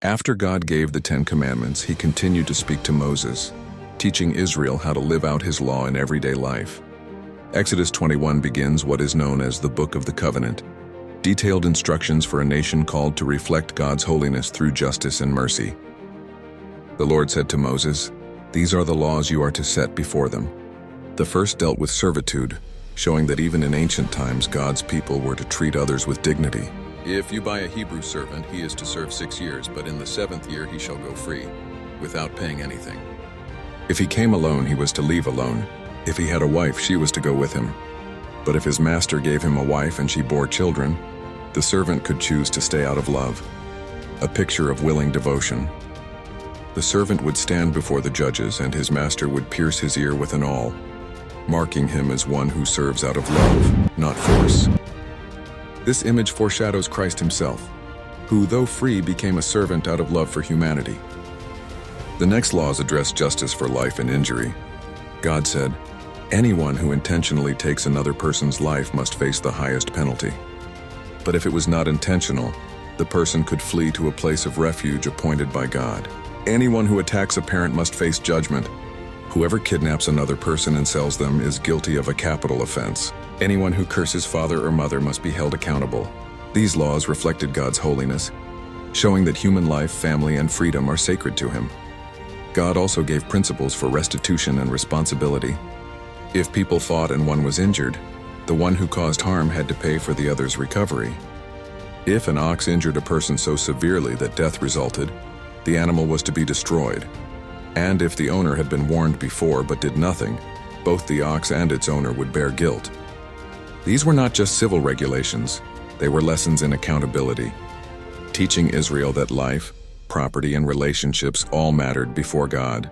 After God gave the Ten Commandments, he continued to speak to Moses, teaching Israel how to live out his law in everyday life. Exodus 21 begins what is known as the Book of the Covenant, detailed instructions for a nation called to reflect God's holiness through justice and mercy. The Lord said to Moses, "These are the laws you are to set before them." The first dealt with servitude, showing that even in ancient times God's people were to treat others with dignity. If you buy a Hebrew servant, he is to serve 6 years, but in the 7th year he shall go free, without paying anything. If he came alone, he was to leave alone. If he had a wife, she was to go with him. But if his master gave him a wife and she bore children, the servant could choose to stay out of love, a picture of willing devotion. The servant would stand before the judges, and his master would pierce his ear with an awl, marking him as one who serves out of love, not force. This image foreshadows Christ himself, who, though free, became a servant out of love for humanity. The next laws address justice for life and injury. God said, "Anyone who intentionally takes another person's life must face the highest penalty." But if it was not intentional, the person could flee to a place of refuge appointed by God. Anyone who attacks a parent must face judgment. Whoever kidnaps another person and sells them is guilty of a capital offense. Anyone who curses father or mother must be held accountable. These laws reflected God's holiness, showing that human life, family, and freedom are sacred to him. God also gave principles for restitution and responsibility. If people fought and one was injured, the one who caused harm had to pay for the other's recovery. If an ox injured a person so severely that death resulted, the animal was to be destroyed. And if the owner had been warned before but did nothing, both the ox and its owner would bear guilt. These were not just civil regulations, they were lessons in accountability, teaching Israel that life, property, and relationships all mattered before God.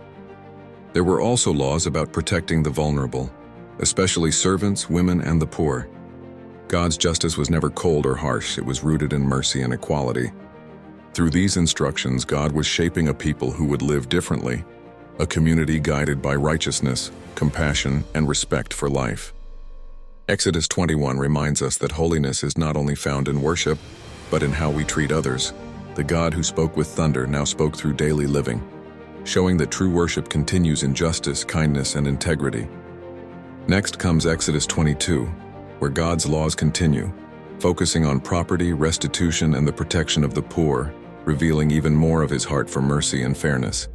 There were also laws about protecting the vulnerable, especially servants, women, and the poor. God's justice was never cold or harsh, it was rooted in mercy and equality. Through these instructions, God was shaping a people who would live differently, a community guided by righteousness, compassion, and respect for life. Exodus 21 reminds us that holiness is not only found in worship, but in how we treat others. The God who spoke with thunder now spoke through daily living, showing that true worship continues in justice, kindness, and integrity. Next comes Exodus 22, where God's laws continue, focusing on property, restitution, and the protection of the poor, revealing even more of his heart for mercy and fairness.